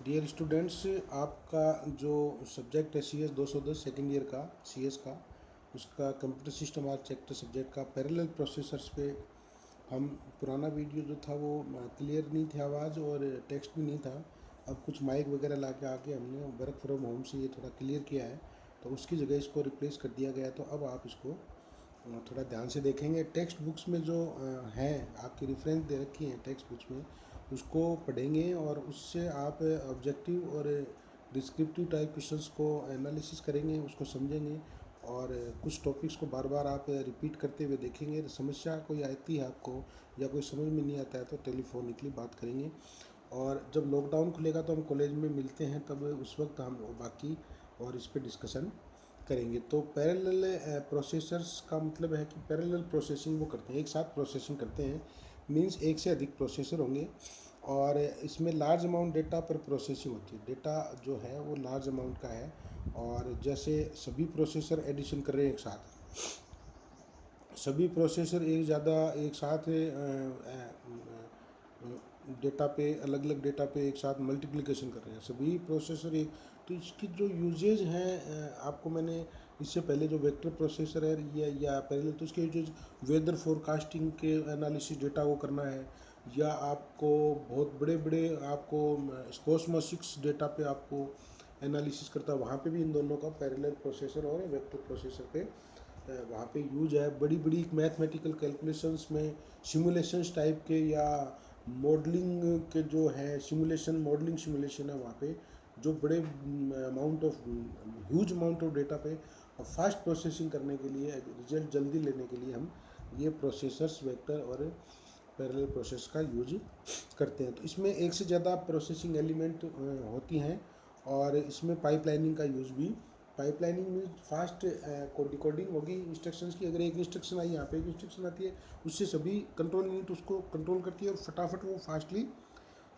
Dear students, आपका जो subject है CS 210 सेकेंड ईयर का CS का, उसका कंप्यूटर सिस्टम आर्किटेक्चर सब्जेक्ट का पैरेलल प्रोसेसर्स पे हम पुराना वीडियो जो था वो क्लियर नहीं थी आवाज़ और टेक्स्ट भी नहीं था। अब कुछ माइक वगैरह ला के आके हमने वर्क फ्रॉम होम से ये थोड़ा क्लियर किया है, तो उसकी जगह इसको रिप्लेस कर दिया गया। तो अब आप इसको थोड़ा ध्यान से देखेंगे। टेक्स्ट बुक्स में जो हैं आपकी रेफरेंस दे रखी हैं टेक्स्ट बुक्स में, उसको पढ़ेंगे और उससे आप ऑब्जेक्टिव और डिस्क्रिप्टिव टाइप क्वेश्चंस को एनालिसिस करेंगे, उसको समझेंगे और कुछ टॉपिक्स को बार बार आप रिपीट करते हुए देखेंगे। समस्या कोई आती है आपको या कोई समझ में नहीं आता है तो टेलीफोनिकली बात करेंगे। और जब लॉकडाउन खुलेगा तो हम कॉलेज में मिलते हैं, तब उस वक्त हम बाकी और इस पर डिस्कशन करेंगे। तो पैरेलल प्रोसेसर्स का मतलब है कि पैरेलल प्रोसेसिंग वो करते हैं, एक साथ प्रोसेसिंग करते हैं। मींस एक से अधिक प्रोसेसर होंगे और इसमें लार्ज अमाउंट डेटा पर प्रोसेसिंग होती है। डेटा जो है वो लार्ज अमाउंट का है और जैसे सभी प्रोसेसर एडिशन कर रहे हैं एक साथ, सभी प्रोसेसर एक साथ डेटा पे अलग अलग डेटा पे एक साथ मल्टीप्लिकेशन कर रहे हैं सभी प्रोसेसर एक। तो इसकी जो यूजेज हैं, आपको मैंने इससे पहले जो वेक्टर प्रोसेसर है या पैरेलल, तो उसके यूजेज वेदर फोरकास्टिंग के एनालिसिस डेटा को करना है, या आपको बहुत बड़े बड़े आपको कॉस्मोसिक्स डेटा पे आपको एनालिसिस करता है, वहाँ पे भी इन दोनों का पैरेलल प्रोसेसर और वेक्टर प्रोसेसर पे वहाँ पे यूज है। बड़ी बड़ी मैथमेटिकल कैलकुलेशंस में सिमुलेशंस टाइप के या मॉडलिंग के जो है सिमुलेशन, मॉडलिंग सिमुलेशन है, वहाँ पे जो बड़े amount of huge amount of data पे फास्ट प्रोसेसिंग करने के लिए, रिजल्ट जल्दी लेने के लिए हम ये प्रोसेसर्स वेक्टर और पैरेलल प्रोसेस का यूज करते हैं। तो इसमें एक से ज़्यादा प्रोसेसिंग एलिमेंट होती हैं और इसमें पाइपलाइनिंग का यूज़ भी। पाइपलाइनिंग में फास्ट डिकोडिंग होगी इंस्ट्रक्शंस की। अगर एक इंस्ट्रक्शन आई, यहाँ पे एक इंस्ट्रक्शन आती है, उससे सभी कंट्रोल यूनिट उसको कंट्रोल करती है और फटाफट वो फास्टली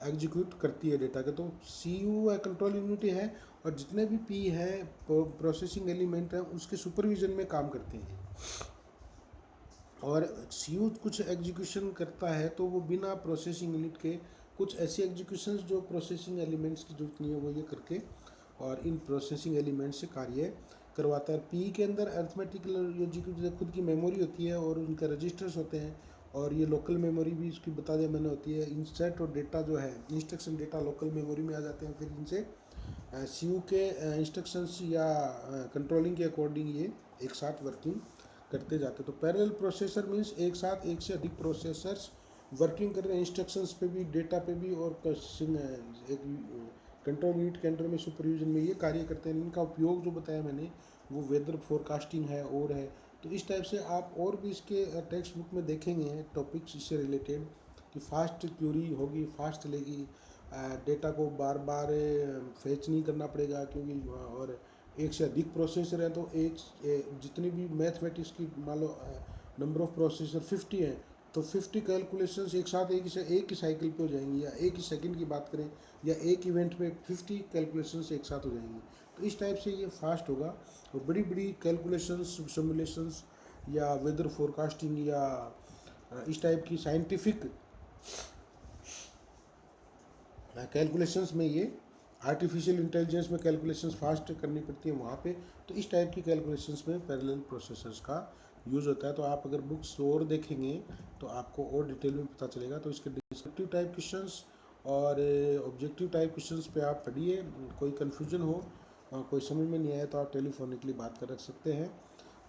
एग्जीक्यूट करती है डेटा का। तो CPU कंट्रोल यूनिट है और जितने भी P है प्रोसेसिंग एलिमेंट हैं उसके सुपरविजन में काम करते हैं। और CPU कुछ एग्जीक्यूशन करता है तो वो बिना प्रोसेसिंग यूनिट के कुछ ऐसी एग्जीक्यूशंस जो प्रोसेसिंग एलिमेंट्स की जरूरत नहीं है वो ये करके और इन प्रोसेसिंग एलिमेंट से कार्य करवाता है। P के अंदर अर्थमेटिकल एग्जीक्यूट खुद की मेमोरी होती है और उनके रजिस्टर्स होते हैं, और ये लोकल मेमोरी भी इसकी बता दिया मैंने होती है। इंस्टेंट और डेटा जो है इंस्ट्रक्शन डेटा लोकल मेमोरी में आ जाते हैं, फिर इनसे CPU के इंस्ट्रक्शंस या कंट्रोलिंग के अकॉर्डिंग ये एक साथ वर्किंग करते जाते। तो पैरेलल प्रोसेसर मीन्स एक साथ एक से अधिक प्रोसेसर्स वर्किंग कर रहे हैं इंस्ट्रक्शंस पे भी, डेटा पे भी, और एक कंट्रोल यूनिट के अंडर में सुपरविजन में ये कार्य करते हैं। इनका उपयोग जो बताया मैंने वो वेदर फोरकास्टिंग है और है। तो इस टाइप से आप और भी इसके टेक्स्ट बुक में देखेंगे टॉपिक्स इससे रिलेटेड कि फास्ट क्यूरी होगी, फास्ट चलेगी, डेटा को बार बार फेच नहीं करना पड़ेगा क्योंकि और एक से अधिक प्रोसेसर हैं तो जितनी भी मैथमेटिक्स की मान लो नंबर ऑफ प्रोसेसर 50 हैं तो 50 कैलकुलेशंस एक साथ एक ही साइकिल पे हो जाएंगी, या एक ही सेकंड की बात करें या एक इवेंट में 50 कैलकुलेशंस एक साथ हो जाएंगी। तो इस टाइप से ये फास्ट होगा और बड़ी बड़ी कैलकुलेशंस, सिमुलेशंस या वेदर फोरकास्टिंग या इस टाइप की साइंटिफिक कैलकुलेशंस में ये आर्टिफिशियल इंटेलिजेंस में कैलकुलेशंस फास्ट करनी पड़ती है वहाँ पे। तो इस टाइप की कैलकुलेशंस में पैरेलल प्रोसेसर्स का यूज़ होता है। तो आप अगर बुक्स और देखेंगे तो आपको और डिटेल में पता चलेगा। तो इसके डिस्क्रिप्टिव टाइप क्वेश्चंस और ऑब्जेक्टिव टाइप क्वेश्चंस पे आप पढ़िए। कोई कन्फ्यूजन हो, कोई समझ में नहीं आया तो आप टेलीफोनिकली बात कर सकते हैं।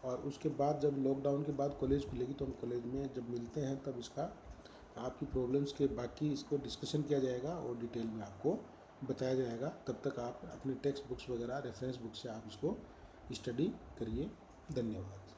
और उसके बाद जब लॉकडाउन के बाद कॉलेज खुलेगी तो हम कॉलेज में जब मिलते हैं तब इसका आपकी प्रॉब्लम्स के बाकी इसको डिस्कशन किया जाएगा और डिटेल में आपको बताया जाएगा। तब तक आप अपने टेक्स्ट बुक्स वगैरह रेफरेंस बुक से आप इसको स्टडी करिए। धन्यवाद।